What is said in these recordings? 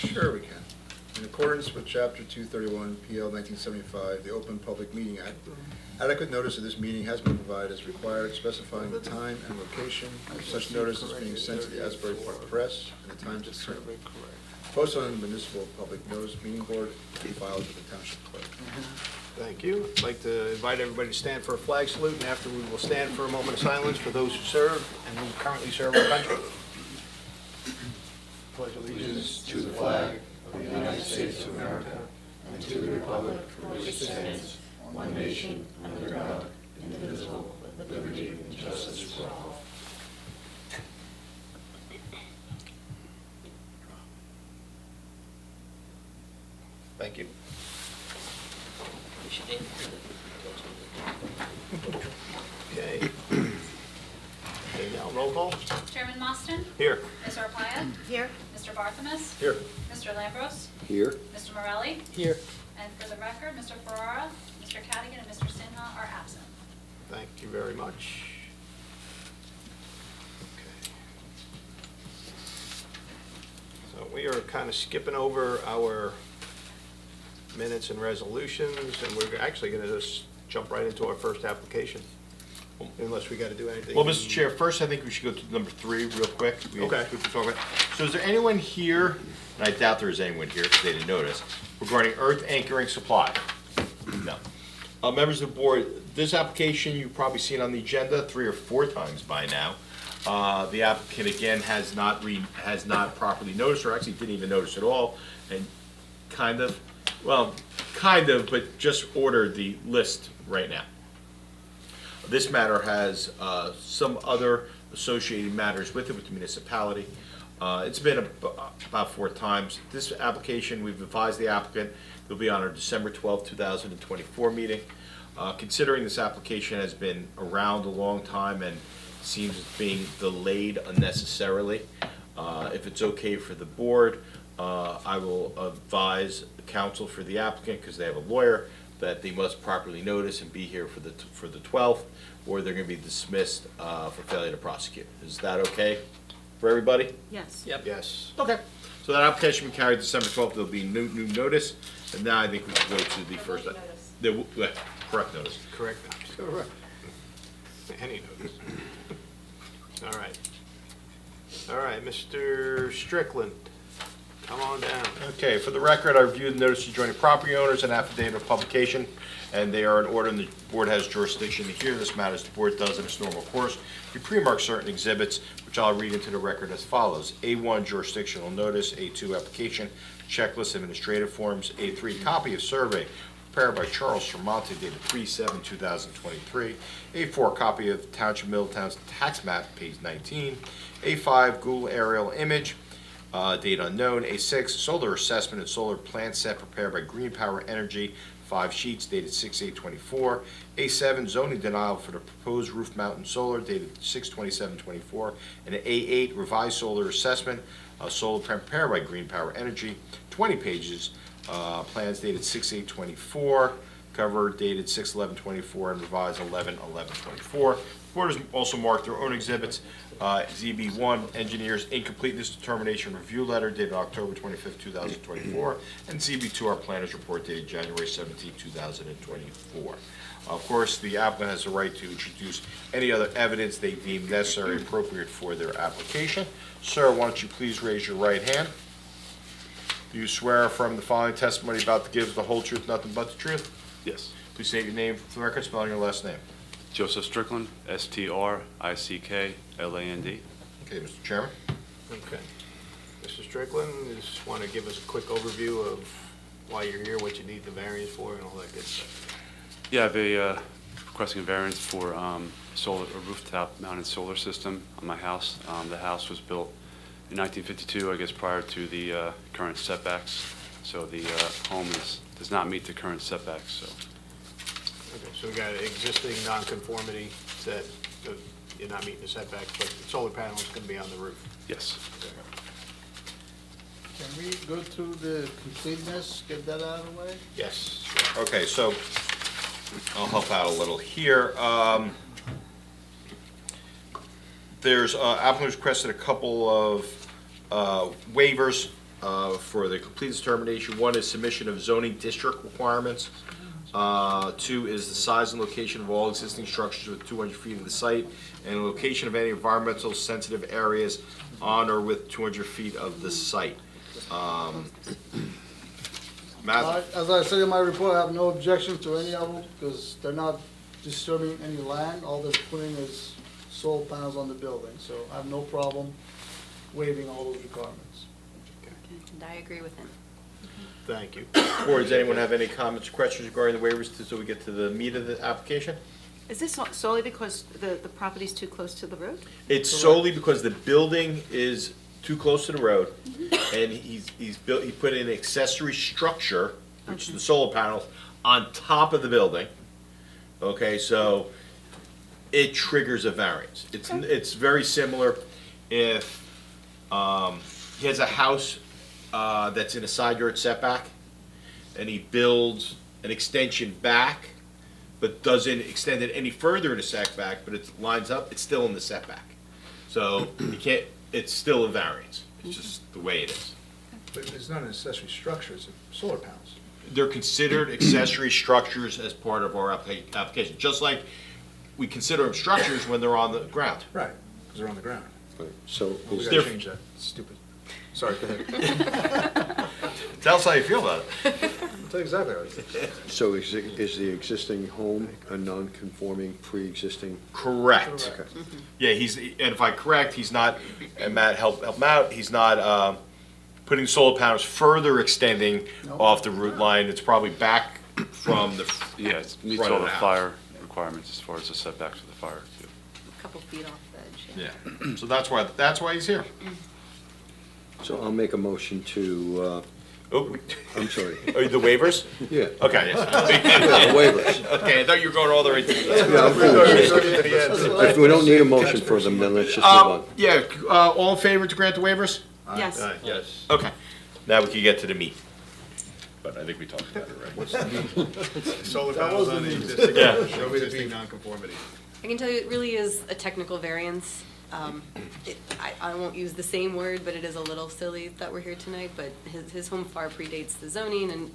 Sure we can. In accordance with Chapter 231 PL 1975, the Open Public Meeting Act, adequate notice of this meeting has been provided as required, specifying the time and location of such notice is being sent to the Asbury Park Press and the times determined. Posted on the Municipal Public Notice Meeting Board and filed with the Township Clerk. Thank you. I'd like to invite everybody to stand for a flag salute, and after we will stand for a moment of silence for those who serve and who currently serve our country. Pledge allegiance To the flag of the United States of America and to the republic for which it stands, one nation, under God, indivisible, with liberty and justice for all. Thank you. Okay. Okay, now roll call. Chairman Mostyn? Here. Ms. Arpaia? Here. Mr. Barthelmess? Here. Mr. Lambros? Here. Mr. Morelli? Here. And for the record, Mr. Ferrara, Mr. Cadigan, and Mr. Sinha are absent. Thank you very much. Okay. So we are kind of skipping over our minutes and resolutions, and we're actually going to just jump right into our first application, unless we got to do anything. Well, Mr. Chair, first I think we should go to number 3 real quick. Okay. We can talk about. So is there anyone here, and I doubt there is anyone here because they didn't notice, regarding earth anchoring supply? No. Members of the board, this application you've probably seen on the agenda 3 or 4 times by now. The applicant again has not properly noticed, or actually didn't even notice at all, and kind of, but just ordered the list right now. This matter has some other associated matters with it, with the municipality. It's been about 4 times. This application, we've advised the applicant, it'll be on our December 12th, 2024 meeting. Considering this application has been around a long time and seems being delayed unnecessarily, if it's okay for the board, I will advise the counsel for the applicant, because they have a lawyer, that they must properly notice and be here for the 12th, or they're going to be dismissed for failure to prosecute. Is that okay for everybody? Yes. Yes. Okay. So that application will be carried December 12th. There'll be new notice, and now I think we can go to the first. Correct notice. Correct. Correct. Any notice. All right. All right, Mr. Strickland, come on down. Okay, for the record, I reviewed the notice to join the property owners and affidavit of publication, and they are in order, and the board has jurisdiction to hear this matter as the board does in its normal course. We pre-mark certain exhibits, which I'll read into the record as follows. A1, jurisdictional notice. A2, application checklist administrative forms. A3, copy of survey prepared by Charles Tremonti dated 3/7/2023. A4, copy of Township Middletown's tax map, page 19. A5, Google aerial image, date unknown. A6, solar assessment and solar plan set prepared by Green Power Energy, 5 sheets dated 6/8/24. A7, zoning denial for the proposed roof mounted solar dated 6/27/24. And A8, revised solar assessment, solar prepared by Green Power Energy, 20 pages, plans dated 6/8/24, cover dated 6/11/24, and revised 11/11/24. The board has also marked their own exhibits. ZB1, engineers incompleteness determination review letter dated October 25th, 2024, and ZB2, our planners report dated January 17th, 2024. Of course, the applicant has the right to introduce any other evidence they deem necessary, appropriate for their application. Sir, why don't you please raise your right hand? Do you swear or affirm the following testimony about to give the whole truth, nothing but the truth? Yes. Please state your name for the record, spelling your last name. Joseph Strickland, Strickland. Okay, Mr. Chairman. Okay. Mr. Strickland, just want to give us a quick overview of why you're here, what you need the variance for, and all that good stuff. Yeah, I have a requesting a variance for a rooftop mounted solar system on my house. The house was built in 1952, I guess prior to the current setbacks. So the home does not meet the current setbacks. So. Okay, so we got an existing nonconformity that you're not meeting the setbacks, but the solar panel is going to be on the roof. Yes. Okay. Can we go through the completeness, get that out of the way? Yes. Okay, so I'll help out a little here. There's applicant requested a couple of waivers for the complete determination. One is submission of zoning district requirements. Two is the size and location of all existing structures within 200 feet of the site, and location of any environmental sensitive areas on or with 200 feet of the site. Matt? As I said in my report, I have no objection to any of them, because they're not disturbing any land. All they're putting is solar panels on the building, so I have no problem waiving all those requirements. And I agree with him. Thank you. Or does anyone have any comments or questions regarding the waivers so we get to the meat of the application? Is this solely because the property's too close to the road? It's solely because the building is too close to the road, and he put in an accessory structure, which is the solar panels, on top of the building. Okay, so it triggers a variance. It's very similar if he has a house that's in a side yard setback, and he builds an extension back, but doesn't extend it any further in a setback, but it lines up, it's still in the setback. So you can't, it's still a variance. It's just the way it is. But it's not an accessory structure, it's solar panels. They're considered accessory structures as part of our application, just like we consider them structures when they're on the ground. Right, because they're on the ground. So We is gotta there- change that, it's stupid. Sorry, go ahead. Tell us how you feel about it. I'll tell you exactly how it is. so is the existing home a non-conforming, pre-existing? Correct. Okay. Yeah, and if I'm correct, he's not, and Matt, help him out, he's not putting solar panels further extending No. off the root line. It's probably back from the, Yeah, it meets Front of all the the house. fire requirements as far as the setbacks for the fire, too. A couple feet off the edge. yeah. So that's why he's here. So I'll make a motion to, Oh, I'm sorry, the waivers? yeah, Okay, the yes. waivers. Okay, I thought you were going all the way to the end. Yeah, I'm cool with it. If we don't need a motion for them, then let's just move on. Yeah, all in favor to grant the waivers? Yes. Yes. Okay, now we can get to the meat. But I think we talked about it, right? What's the mean? Solar That panels was on the the meat. existing, Yeah. show me the nonconformity. I can tell you, it really is a technical variance. I won't use the same word, but it is a little silly that we're here tonight, but his home far predates the zoning, and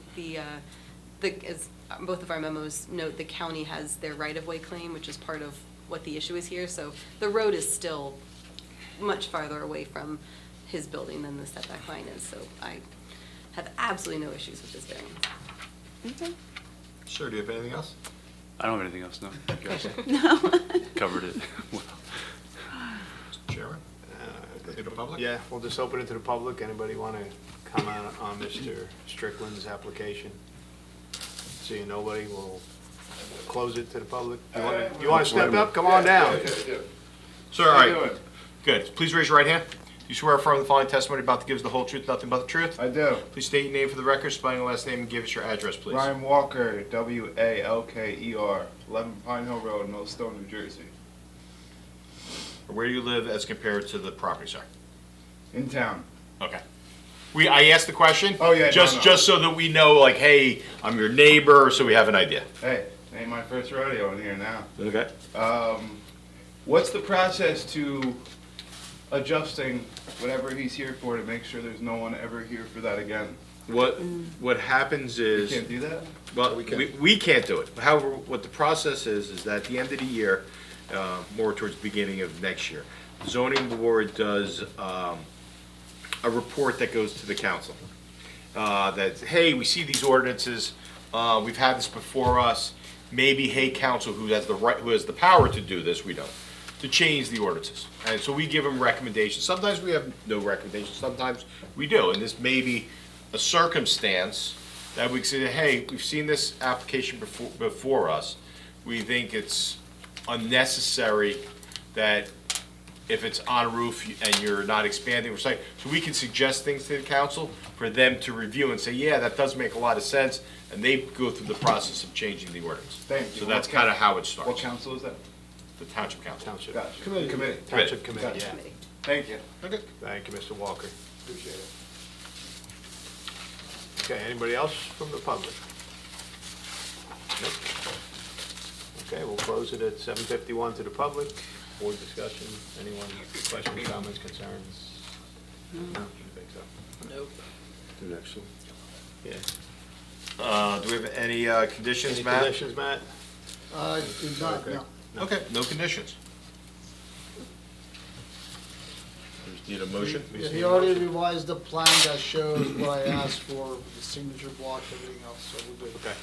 as both of our memos note, the county has their right-of-way claim, which is part of what the issue is here, so the road is still much farther away from his building than the setback line is, so I have absolutely no issues with this variance. Sure, do you have anything else? I don't have anything else, no. You guys covered it well. Mr. Chairman? To the public? Yeah, we'll just open it to the public. Anybody want to comment on Mr. Strickland's application? Seeing nobody, we'll close it to the public. You want to step up? Come on down. Sir, all right. Good. Please raise your right hand. Do you swear affirm the following testimony about to give us the whole truth, nothing but the truth? I do. Please state your name for the record, spelling the last name, and give us your address, please. Ryan Walker, Walker, 11 Pine Hill Road, Millstone, New Jersey. Where do you live as compared to the property, sir? In town. Okay. I asked the question. Oh, yeah, no, Just no. so that we know, like, hey, I'm your neighbor, so we have an idea. Hey, ain't my first rodeo in here now. Okay. What's the process to adjusting whatever he's here for to make sure there's no one ever here for that again? What happens You is. can't do that? Well, we can't do it. However, what the process is that at the end of the year, more towards the beginning of next year, the zoning board does a report that goes to the council. That, hey, we see these ordinances, we've had this before us, maybe, hey, council, who has the power to do this, we don't, to change the ordinances. And so we give them recommendations. Sometimes we have no recommendations, sometimes we do. And this may be a circumstance that we say, hey, we've seen this application before us. We think it's unnecessary that if it's on a roof and you're not expanding or something. So we can suggest things to the council for them to review and say, yeah, that does make a lot of sense. And they go through the process of changing the ordinance. Thank you. So that's kind of how it starts. What council is that? The township council. Township. Gotcha. Committee. Township committee, yeah. Committee. Thank you. Thank you, Mr. Walker. Appreciate it. Okay, anybody else from the public? Nope. Okay, we'll close it at 7:51 to the public. Board discussion, anyone, questions, comments, concerns? No? so. Nope. The next one. Yeah. Do we have any conditions, Any Matt? conditions, Matt? I did not, no. Okay, no conditions. Just need a motion? Yeah, he already revised the plan that shows what I asked for, the signature block, everything else, so we're good. Okay,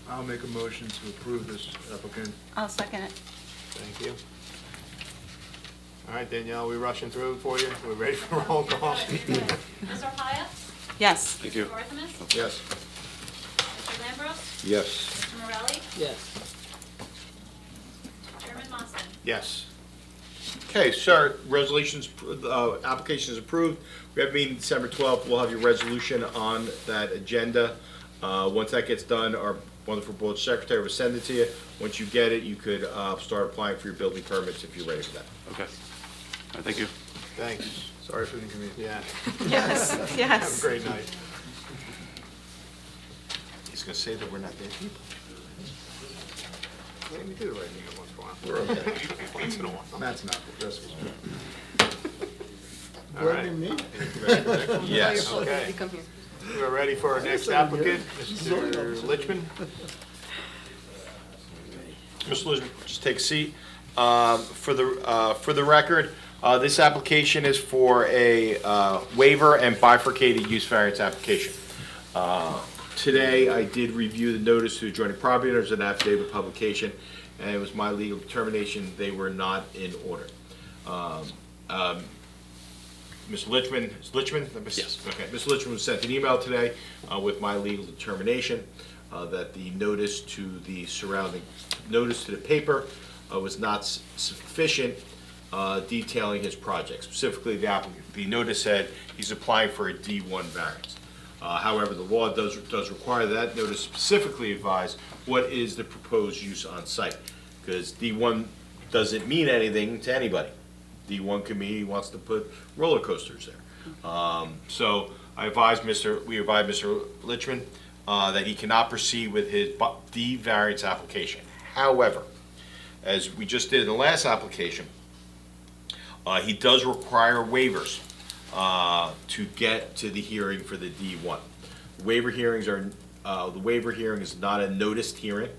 I'll make a motion to approve this applicant. I'll second it. thank you. All right, Danielle, we rushing through it for you? We're ready for roll call? Mr. Paya? Yes. Thank you. Mr. Dorfman? Yes. Mr. Lambros? Yes. Mr. Morelli? Yes. Chairman Monson? Yes. Okay, sir, resolutions, application is approved. We have a meeting December 12th. We'll have your resolution on that agenda. Once that gets done, our wonderful board secretary will send it to you. Once you get it, you could start applying for your building permits if you're ready for that. Okay. All right, thank you. Thanks. Sorry for the inconvenience. Yeah, Yes, have a yes. great night. He's going to say that we're not dead people. Let me do the right thing once in a while. We're okay. Once in a while. Matt's not, the rest of us are. All right. Blaming me? Yes. Okay. You come here. We're ready for our next applicant, Mr. Lichman. Mr. Lisbon, just take a seat. For the record, this application is for a waiver and bifurcated use variance application. Today, I did review the notice to adjoining property owners and affidavit publication, and it was my legal determination they were not in order. Mr. Lichman, is Lichman? Yes. Okay, Mr. Lichman was sent an email today with my legal determination that the notice to the surrounding, notice to the paper was not sufficient detailing his project. Specifically, the applicant, the notice said he's applying for a D1 variance. However, the law does require that notice specifically advise what is the proposed use on site, because D1 doesn't mean anything to anybody. D1 could mean he wants to put roller coasters there. So we advised Mr. Lichman that he cannot proceed with his D variance application. However, as we just did in the last application, he does require waivers to get to the hearing for the D1. Waiver hearings are, the waiver hearing is not a noticed hearing,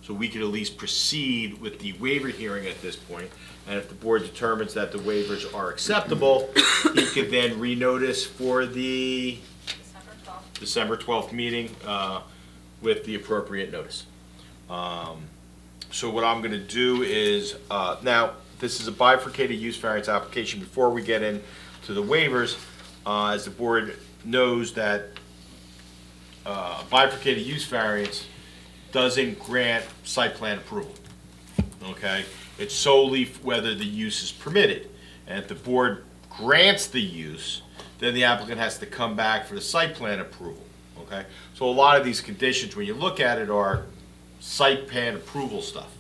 so we could at least proceed with the waiver hearing at this point. And if the board determines that the waivers are acceptable, he could then renotice for the December 12th. December 12th meeting with the appropriate notice. So what I'm going to do is, now, this is a bifurcated use variance application. Before we get into the waivers, as the board knows that bifurcated use variance doesn't grant site plan approval, okay? It's solely whether the use is permitted. And if the board grants the use, then the applicant has to come back for the site plan approval, okay? So a lot of these conditions, when you look at it, are site plan approval stuff.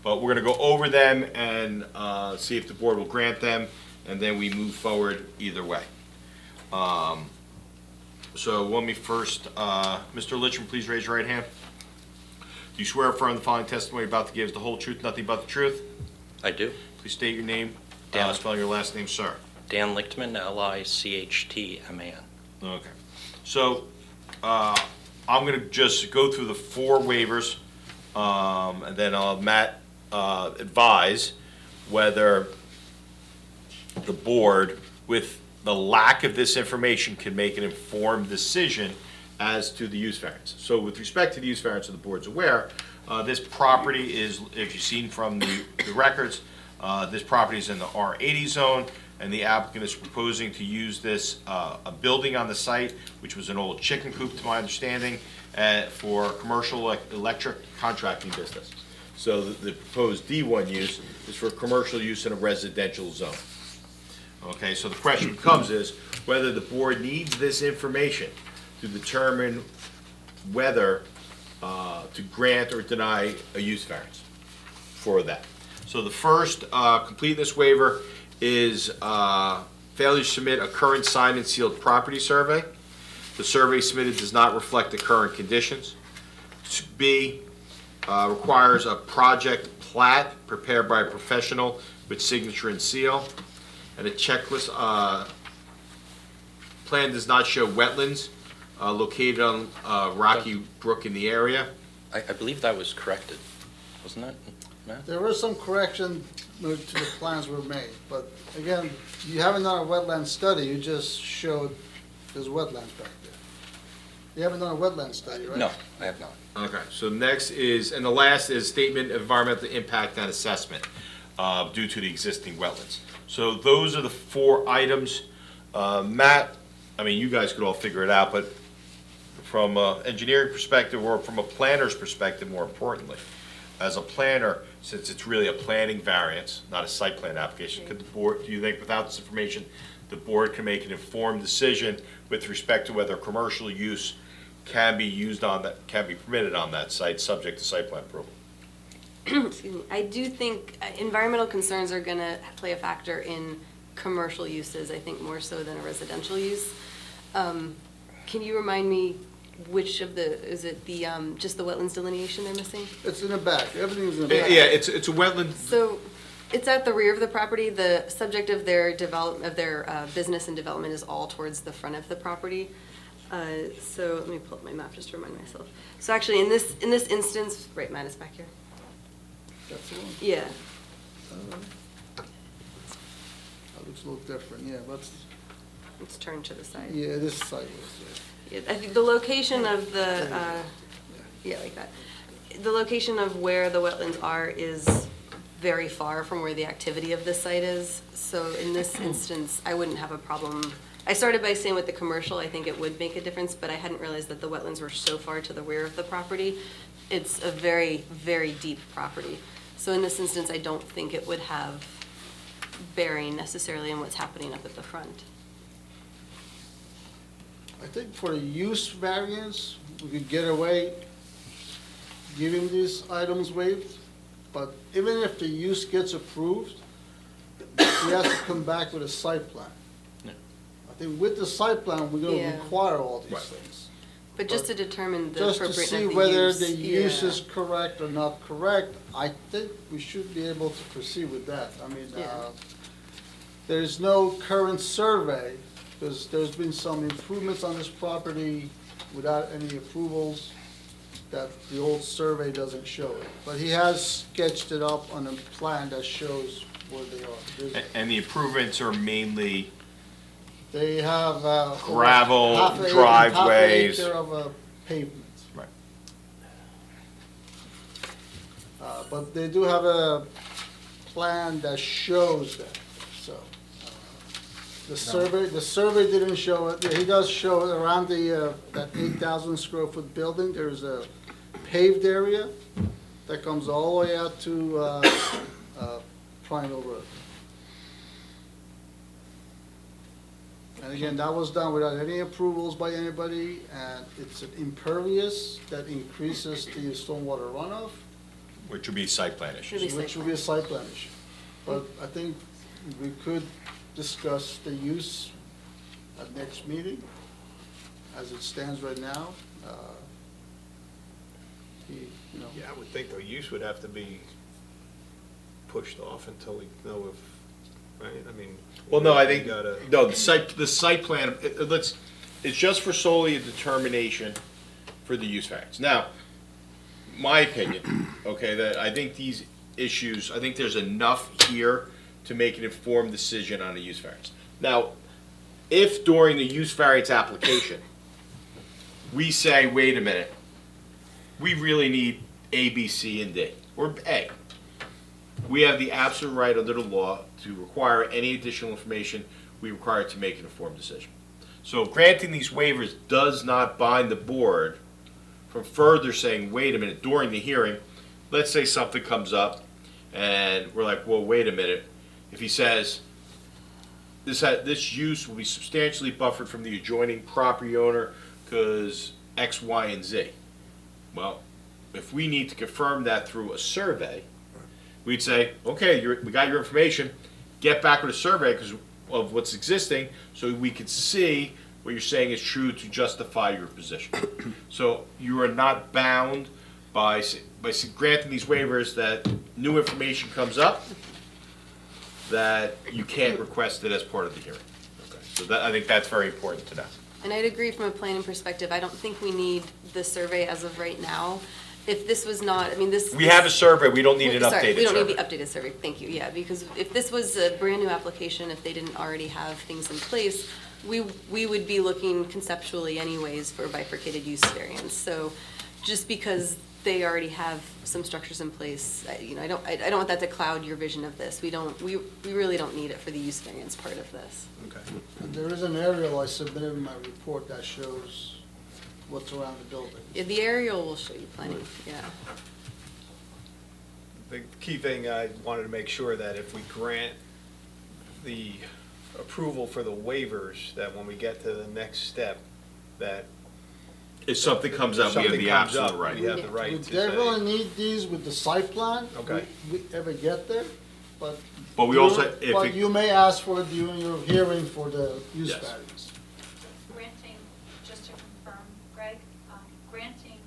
But we're gonna go over them and see if the board will grant them, and then we move forward either way. So let me first, Mr. Lichman, please raise your right hand. Do you swear affirm the following testimony you're about to give is the whole truth, nothing but the truth? I do. Please state your name, Dan. spelling your last name, sir. Dan Lichtman, Lichtman. Okay. So, I'm gonna just go through the 4 waivers, and then I'll have Matt, advise whether the board, with the lack of this information, can make an informed decision as to the use variance. So with respect to the use variance, so the board's aware, this property is, if you've seen from the records, this property is in the R80 zone, and the applicant is proposing to use this, a building on the site, which was an old chicken coop, to my understanding, for commercial electric contracting business. So the proposed D1 use is for commercial use in a residential zone. Okay, so the question becomes is whether the board needs this information to determine whether to grant or deny a use variance for that. So the first completeness waiver is failure to submit a current signed and sealed property survey. The survey submitted does not reflect the current conditions. B, requires a project plat prepared by a professional with signature and seal, and a checklist plan does not show wetlands located on Rocky Brook in the area. I believe that was corrected, wasn't it, Matt? There was some correction to the plans were made, but again, you haven't done a wetland study, you just showed there's wetlands back there. You haven't done a wetland study, right? No, I have not. Okay, so next is, and the last is statement of environmental impact and assessment due to the existing wetlands. So those are the 4 items. Matt, I mean, you guys could all figure it out, but from an engineering perspective or from a planner's perspective, more importantly, as a planner, since it's really a planning variance, not a site plan application, could the board, do you think without this information, the board can make an informed decision with respect to whether commercial use can be used on that, can be permitted on that site, subject to site plan approval? Excuse me. I do think environmental concerns are going to play a factor in commercial uses, I think more so than a residential use. Can you remind me which of the, is it the, just the wetlands delineation they're missing? It's in the back, everything's in the back. Yeah, it's a wetland. So it's at the rear of the property. The subject of their business and development is all towards the front of the property. So let me pull up my map just to remind myself. So actually, in this instance, right, Matt is back here. That's the one. Yeah. That looks a little different, yeah, but, Let's turn to the side. yeah, this side was, Yeah, I think the location of the, yeah, like that. The location of where the wetlands are is very far from where the activity of this site is. So in this instance, I wouldn't have a problem. I started by saying with the commercial, I think it would make a difference, but I hadn't realized that the wetlands were so far to the rear of the property. It's a very, very deep property. So in this instance, I don't think it would have bearing necessarily in what's happening up at the front. I think for the use variance, we could get away giving these items waived, but even if the use gets approved, he has to come back with a site plan. Yeah. I think with the site plan, we're gonna Yeah. require all these Right. things. But just to determine the Just to appropriateness see of the whether use. the use yeah. is correct or not correct, I think we should be able to proceed with that. I mean, Yeah. there's no current survey, because there's been some improvements on this property without any approvals that the old survey doesn't show it. But he has sketched it up on a plan that shows where they are. There's- And the improvements are mainly, They have, Gravel, half an driveways. acre of pavement. right. But they do have a plan that shows that, so. The survey didn't show it. Yeah, he does show it around the, that 8,000 square foot building. There's a paved area that comes all the way out to Prineville Road. And again, that was done without any approvals by anybody, and it's an impervious that increases the stormwater runoff, Which would be site plan issues. Should be which will be a site plan issue. But I think we could discuss the use at next meeting. As it stands right now, you know. Yeah, I would think the use would have to be pushed off until we know if, right, I mean. Well, no, I we think, gotta- no, the site plan, it's just for solely a determination for the use variance. Now, my opinion, okay, that I think these issues, I think there's enough here to make an informed decision on a use variance. Now, if during the use variance application, we say, wait a minute, we really need A, B, C, and D, or A. We have the absolute right under the law to require any additional information we require to make an informed decision. So granting these waivers does not bind the board from further saying, wait a minute, during the hearing, let's say something comes up and we're like, well, wait a minute. If he says, this use will be substantially buffered from the adjoining property owner because X, Y, and Z. Well, if we need to confirm that through a survey, we'd say, okay, we got your information, get back with a survey because of what's existing so we can see what you're saying is true to justify your position. So you are not bound by granting these waivers that new information comes up that you can't request it as part of the hearing. Okay, So that, I think that's very important to know. And I'd agree from a planning perspective, I don't think we need the survey as of right now. If this was not, I mean, this. We have a survey, we don't need an Sorry, updated we don't need survey. the updated survey, thank you, yeah, because if this was a brand-new application, if they didn't already have things in place, we would be looking conceptually anyways for bifurcated use variance. So just because they already have some structures in place, I don't want that to cloud your vision of this. We really don't need it for the use variance part of this. Okay. And there is an aerial I submitted in my report that shows what's around the building. Yeah, the aerial will show you plenty, yeah. The key thing I wanted to make sure that if we grant the approval for the waivers, that when we get to the next step, that If something comes up, we have something the comes absolute up, right. we have the We right to definitely say. need these with the site plan. Okay. We ever get there, but. But we also, if But it- you may ask for it during your hearing for the use Yes. variance. Granting, just to confirm, Greg, granting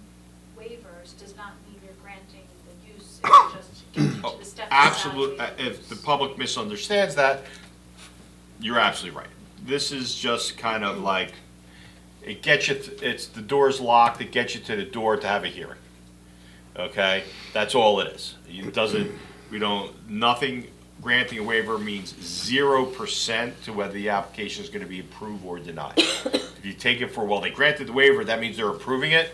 waivers does not mean you're granting the use, it's just getting you to the step. of Absolute, evaluating if the use. public misunderstands that, you're absolutely right. This is just kind of like, it gets you, it's, the door's locked, it gets you to the door to have a hearing. Okay? That's all it is. It doesn't, nothing, granting a waiver means 0% to whether the application is gonna be approved or denied. If you take it for, well, they granted the waiver, that means they're approving it,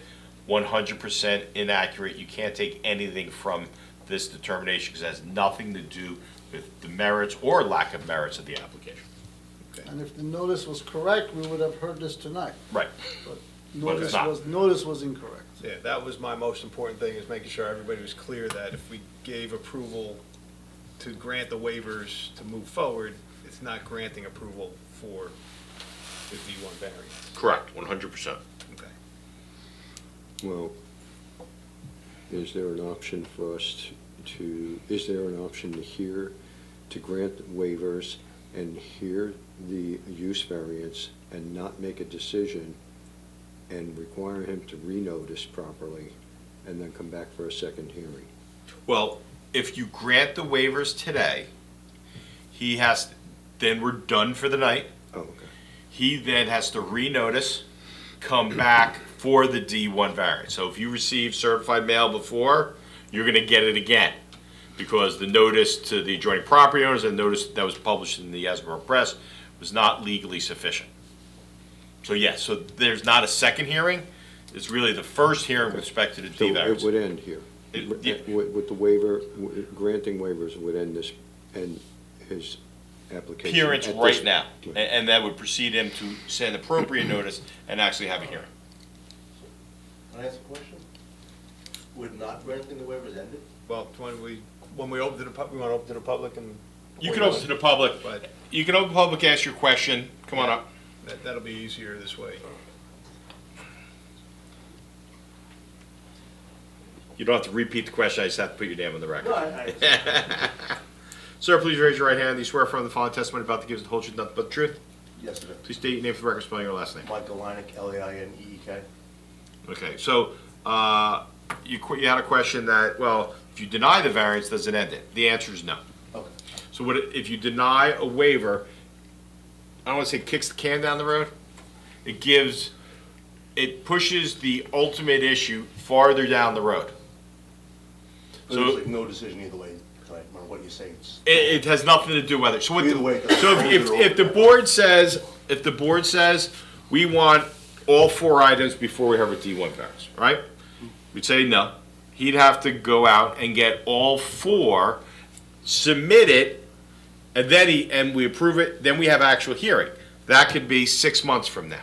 100% inaccurate. You can't take anything from this determination because it has nothing to do with the merits or lack of merits of the application. And if the notice was correct, we would have heard this tonight. Right. But But it's not. notice was incorrect. Yeah, that was my most important thing, is making sure everybody was clear that if we gave approval to grant the waivers to move forward, it's not granting approval for the D1 variance. Correct, 100%. Okay. Well, is there an option for us is there an option here to grant waivers and hear the use variance and not make a decision and require him to renotice properly and then come back for a second hearing? Well, if you grant the waivers today, he has, then we're done for the night. Oh, okay. He then has to renotice, come back for the D1 variance. So if you received certified mail before, you're gonna get it again, because the notice to the adjoining property owners and notice that was published in the Asborough Press was not legally sufficient. So yes, so there's not a second hearing, it's really the first hearing with respect to the So D it variance. would end here. Yeah. With the waiver, granting waivers would end this, and his application. Appearance at right this- now, and that would precede him to send appropriate notice and actually have a hearing. Can I ask a question? Would not granting the waivers end it? Well, when we open to the we want to open to the public and. You can open to the public, But you can open to the public, ask your question, come on up. that'll be easier this way. You don't have to repeat the question, I just have to put your name on the record. No, I Sir, please raise your right hand. Do you swear from the following testimony about to give us the whole truth, nothing but the truth? yes, sir. Please state your name for the record, spelling your last name. Michael Leineck, L-E-I-N-E-E-K. Okay, so, you had a question that, well, if you deny the variance, does it end it? The answer is no. Okay. So if you deny a waiver, I don't want to say kicks the can down the road, it pushes the ultimate issue farther down the road. So there's like no decision either way, tonight, no matter what you say, it's. It has nothing to do with it. So Either way, it doesn't- so if the board says, we want all 4 items before we have a D1 variance, right? We'd say no. He'd have to go out and get all 4, submit it, and then we approve it, then we have actual hearing. That could be 6 months from now.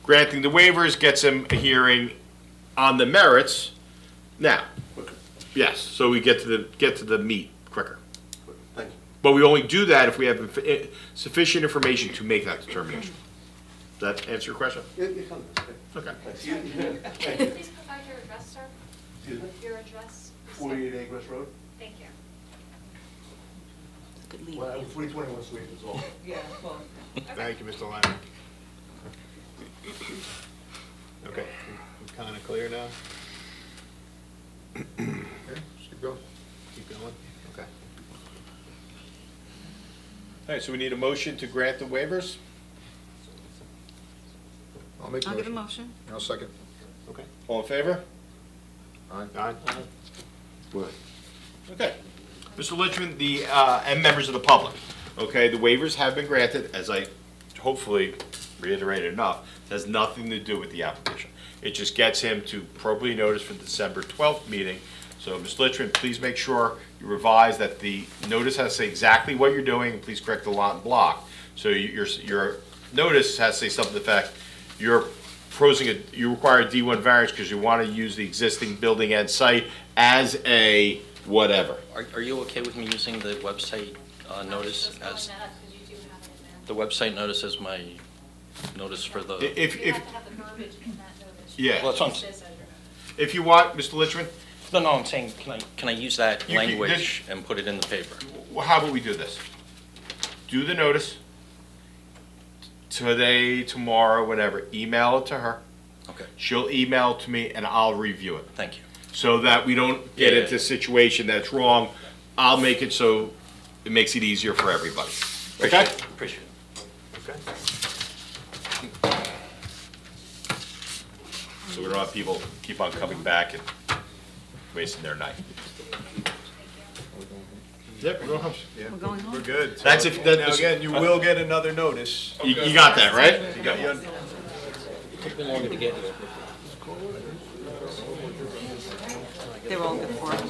Granting the waivers gets him a hearing on the merits now. Quicker. Yes, so we get to the meat quicker. Thank you. But we only do that if we have sufficient information to make that determination. Does that answer your question? Yeah, you can. Okay. Thanks. Can you please provide your address, sir? Excuse me? Your address? 48 Acres Road? Thank you. Good lead. Well, 321 Sweet is all. Thank you, Mr. Lanning. Okay, kind of clear now? Okay, let's keep going. Keep going? Okay. All right, so we need a motion to grant the waivers? I'll make a I'll give a motion. motion. I'll second. Okay. All in favor? Aye. Aye. What? Okay. Mr. Litchman, and members of the public, okay, the waivers have been granted, as I hopefully reiterated enough, it has nothing to do with the application. It just gets him to appropriately notice for the December 12th meeting. So, Mr. Litchman, please make sure you revise that the notice has to say exactly what you're doing, and please correct the lot and block. So your notice has to say something to the effect, you require a D1 variance because you want to use the existing building and site as a whatever. Are you okay with me using the website notice Just going as, that up, because you do have it in there. the website notice as my notice for the, If, You have to have the verbiage in that notice. Yeah. Well, that's what I'm It says as your notice. if you want, Mr. Litchman, no, I'm saying, can I use that You can- language and put it in the paper? well, how about we do this? Do the notice today, tomorrow, whatever, email it to her. Okay, She'll email it to me and I'll review it. thank you. So that we don't get Yeah. into a situation that's wrong. I'll make it so it makes it easier for everybody. Okay? Appreciate it. Okay. So we don't have people keep on coming back and wasting their night. Yep, we're going home. We're going home. We're good. That's if- that- Now, again, you will get another notice. You got that, right? You got your, Took me longer to get here. They were all good for it.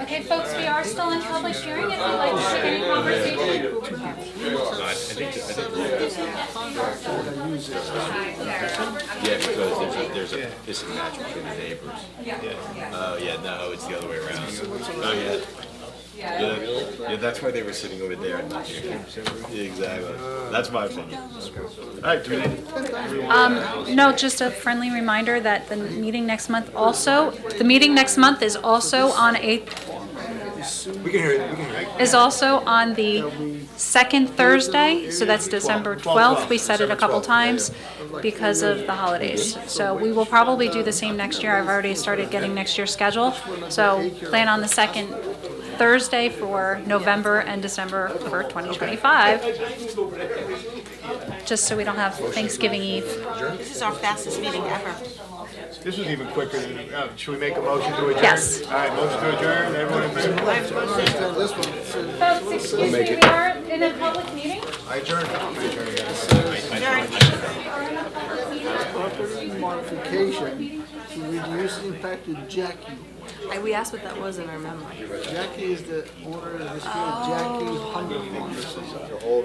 Okay, folks, we are still in public hearing. If you'd like to take any conversation. Yeah, because there's a pissing match between the neighbors. Oh, yeah, no, it's the other way around. Oh, yeah. Yeah, that's why they were sitting over there and not here. Exactly. That's my opinion. All right, do we need? No, just a friendly reminder that the meeting next month is also on the second Thursday, so that's December 12th. We said it a couple times because of the holidays. So we will probably do the same next year. I've already started getting next year's schedule. So plan on the second Thursday for November and December for 2025, just so we don't have Thanksgiving Eve. This is our fastest meeting ever. This was even quicker than, should we make a motion to adjourn? Yes. All right, motion to adjourn, everyone in favor? Folks, excuse me, we are in a public meeting. I adjourn. Property modification to reduce impact to Jackie. We asked what that was in our memo. Jackie is the owner of this field, Jackie Hunter Farm. The whole